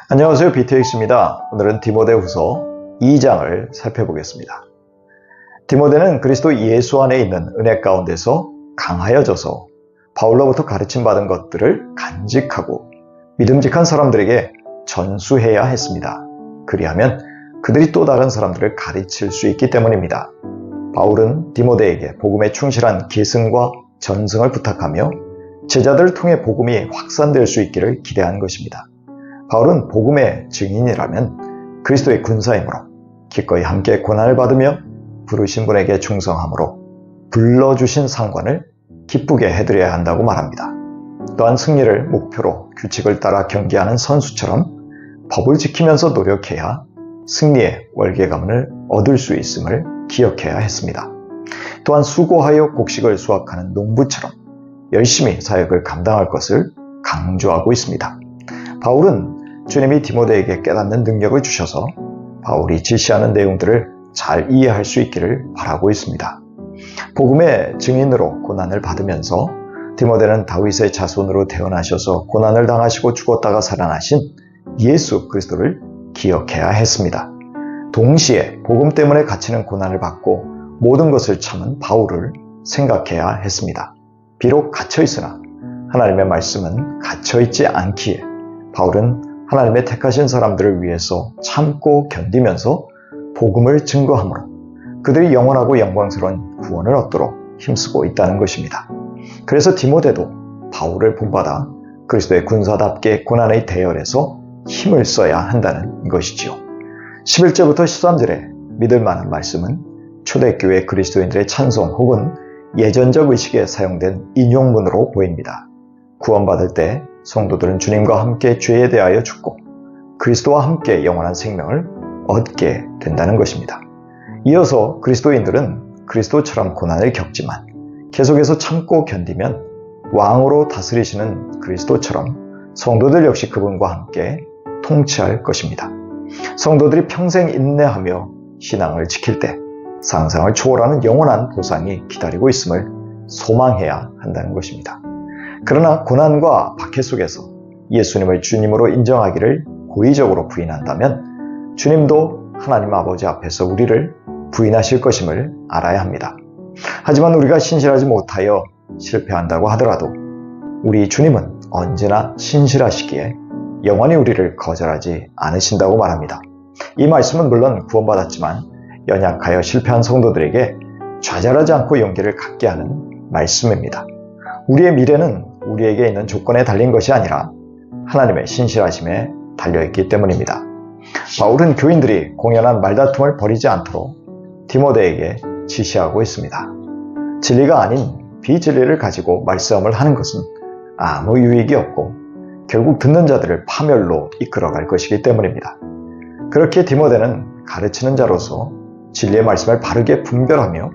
안녕하세요. BTX입니다. 오늘은 디모데후서 2장을 살펴보겠습니다. 디모데는 그리스도 예수 안에 있는 은혜 가운데서 강하여져서 바울로부터 가르침받은 것들을 간직하고 믿음직한 사람들에게 전수해야 했습니다. 그리하면 그들이 또 다른 사람들을 가르칠 수 있기 때문입니다. 바울은 디모데에게 복음에 충실한 계승과 전승을 부탁하며 제자들을 통해 복음이 확산될 수 있기를 기대한 것입니다. 바울은 복음의 증인이라면 그리스도의 군사이므로 기꺼이 함께 고난을 받으며 부르신 분에게 충성함으로 불러주신 상관을 기쁘게 해드려야 한다고 말합니다. 또한 승리를 목표로 규칙을 따라 경기하는 선수처럼 법을 지키면서 노력해야 승리의 월계감을 얻을 수 있음을 기억해야 했습니다. 또한 수고하여 곡식을 수확하는 농부처럼 열심히 사역을 감당할 것을 강조하고 있습니다. 바울은 주님이 디모데에게 깨닫는 능력을 주셔서 바울이 지시하는 내용들을 잘 이해할 수 있기를 바라고 있습니다. 복음의 증인으로 고난을 받으면서 디모데는 다윗의 자손으로 태어나셔서 고난을 당하시고 죽었다가 살아나신 예수 그리스도를 기억해야 했습니다. 동시에 복음 때문에 갇히는 고난을 받고 모든 것을 참은 바울을 생각해야 했습니다. 비록 갇혀있으나 하나님의 말씀은 갇혀있지 않기에 바울은 하나님의 택하신 사람들을 위해서 참고 견디면서 복음을 증거함으로 그들이 영원하고 영광스러운 구원을 얻도록 힘쓰고 있다는 것입니다. 그래서 디모데도 바울을 본받아 그리스도의 군사답게 고난의 대열에서 힘을 써야 한다는 것이지요. 11절부터 13절에 믿을 만한 말씀은 초대교회 그리스도인들의 찬송 혹은 예전적 의식에 사용된 인용문으로 보입니다. 구원받을 때 성도들은 주님과 함께 죄에 대하여 죽고 그리스도와 함께 영원한 생명을 얻게 된다는 것입니다. 이어서 그리스도인들은 그리스도처럼 고난을 겪지만 계속해서 참고 견디면 왕으로 다스리시는 그리스도처럼 성도들 역시 그분과 함께 통치할 것입니다. 성도들이 평생 인내하며 신앙을 지킬 때 상상을 초월하는 영원한 보상이 기다리고 있음을 소망해야 한다는 것입니다. 그러나 고난과 박해 속에서 예수님을 주님으로 인정하기를 고의적으로 부인한다면 주님도 하나님 아버지 앞에서 우리를 부인하실 것임을 알아야 합니다. 하지만 우리가 신실하지 못하여 실패한다고 하더라도 우리 주님은 언제나 신실하시기에 영원히 우리를 거절하지 않으신다고 말합니다. 이 말씀은 물론 구원받았지만 연약하여 실패한 성도들에게 좌절하지 않고 용기를 갖게 하는 말씀입니다. 우리의 미래는 우리에게 있는 조건에 달린 것이 아니라 하나님의 신실하심에 달려있기 때문입니다. 바울은 교인들이 공연한 말다툼을 벌이지 않도록 디모데에게 지시하고 있습니다. 진리가 아닌 비진리를 가지고 말싸움을 하는 것은 아무 유익이 없고 결국 듣는 자들을 파멸로 이끌어갈 것이기 때문입니다. 그렇게 디모데는 가르치는 자로서 진리의 말씀을 바르게 분별하며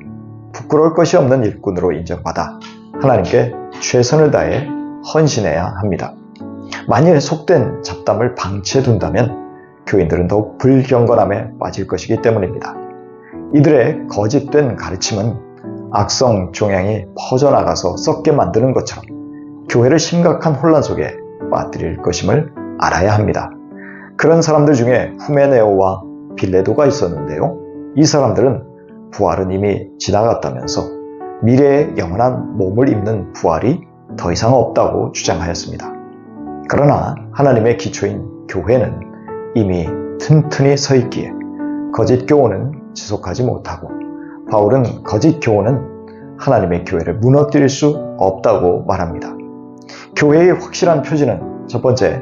부끄러울 것이 없는 일꾼으로 인정받아 하나님께 최선을 다해 헌신해야 합니다. 만일 속된 잡담을 방치해둔다면 교인들은 더욱 불경건함에 빠질 것이기 때문입니다. 이들의 거짓된 가르침은 악성 종양이 퍼져나가서 썩게 만드는 것처럼 교회를 심각한 혼란 속에 빠뜨릴 것임을 알아야 합니다. 그런 사람들 중에 후메네오와 빌레도가 있었는데요. 이 사람들은 부활은 이미 지나갔다면서 미래의 영원한 몸을 입는 부활이 더 이상 없다고 주장하였습니다. 그러나 하나님의 기초인 교회는 이미 튼튼히 서 있기에 거짓 교훈은 지속하지 못하고 바울은 거짓 교훈은 하나님의 교회를 무너뜨릴 수 없다고 말합니다. 교회의 확실한 표지는 첫 번째,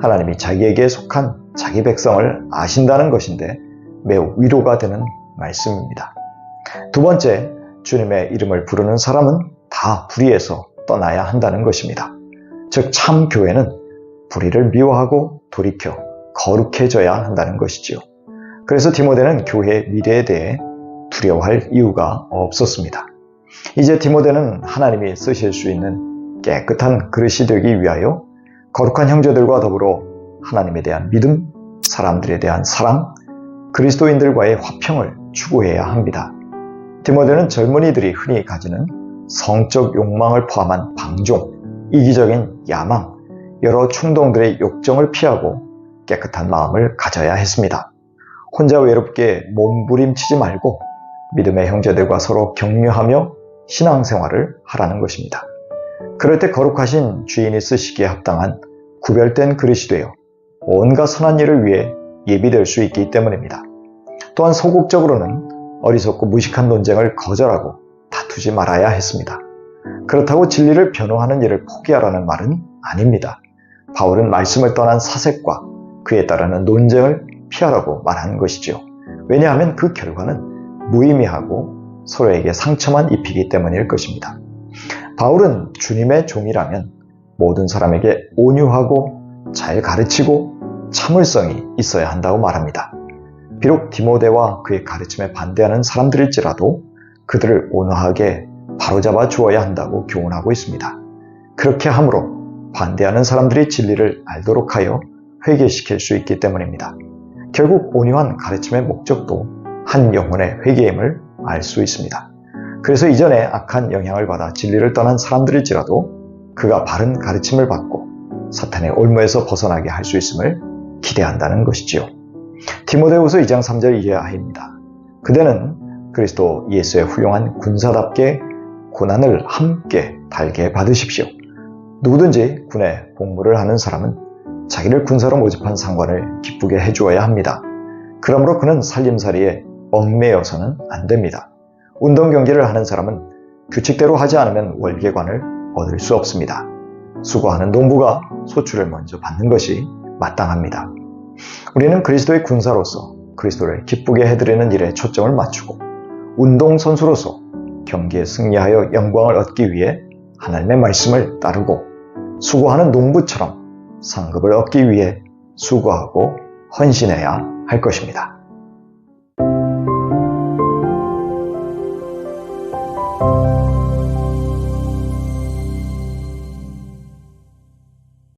하나님이 자기에게 속한 자기 백성을 아신다는 것인데 매우 위로가 되는 말씀입니다. 두 번째, 주님의 이름을 부르는 사람은 다 불의에서 떠나야 한다는 것입니다. 즉 참 교회는 불의를 미워하고 돌이켜 거룩해져야 한다는 것이지요. 그래서 디모데는 교회의 미래에 대해 두려워할 이유가 없었습니다. 이제 디모데는 하나님이 쓰실 수 있는 깨끗한 그릇이 되기 위하여 거룩한 형제들과 더불어 하나님에 대한 믿음, 사람들에 대한 사랑, 그리스도인들과의 화평을 추구해야 합니다. 디모데는 젊은이들이 흔히 가지는 성적 욕망을 포함한 방종, 이기적인 야망, 여러 충동들의 욕정을 피하고 깨끗한 마음을 가져야 했습니다. 혼자 외롭게 몸부림치지 말고 믿음의 형제들과 서로 격려하며 신앙생활을 하라는 것입니다. 그럴 때 거룩하신 주인이 쓰시기에 합당한 구별된 그릇이 되어 온갖 선한 일을 위해 예비될 수 있기 때문입니다. 또한 소극적으로는 어리석고 무식한 논쟁을 거절하고 다투지 말아야 했습니다. 그렇다고 진리를 변호하는 일을 포기하라는 말은 아닙니다. 바울은 말씀을 떠난 사색과 그에 따르는 논쟁을 피하라고 말하는 것이지요. 왜냐하면 그 결과는 무의미하고 서로에게 상처만 입히기 때문일 것입니다. 바울은 주님의 종이라면 모든 사람에게 온유하고 잘 가르치고 참을성이 있어야 한다고 말합니다. 비록 디모데와 그의 가르침에 반대하는 사람들일지라도 그들을 온화하게 바로잡아 주어야 한다고 교훈하고 있습니다. 그렇게 함으로 반대하는 사람들이 진리를 알도록 하여 회개시킬 수 있기 때문입니다. 결국 온유한 가르침의 목적도 한 영혼의 회개임을 알 수 있습니다. 그래서 이전에 악한 영향을 받아 진리를 떠난 사람들일지라도 그가 바른 가르침을 받고 사탄의 올무에서 벗어나게 할 수 있음을 기대한다는 것이지요. 디모데후서 2장 3절 이하입니다. 그대는 그리스도 예수의 훌륭한 군사답게 고난을 함께 달게 받으십시오. 누구든지 군에 복무를 하는 사람은 자기를 군사로 모집한 상관을 기쁘게 해주어야 합니다. 그러므로 그는 살림살이에 얽매여서는 안 됩니다. 운동 경기를 하는 사람은 규칙대로 하지 않으면 월계관을 얻을 수 없습니다. 수고하는 농부가 소출을 먼저 받는 것이 마땅합니다. 우리는 그리스도의 군사로서 그리스도를 기쁘게 해드리는 일에 초점을 맞추고 운동선수로서 경기에 승리하여 영광을 얻기 위해 하나님의 말씀을 따르고 수고하는 농부처럼 상급을 얻기 위해 수고하고 헌신해야 할 것입니다.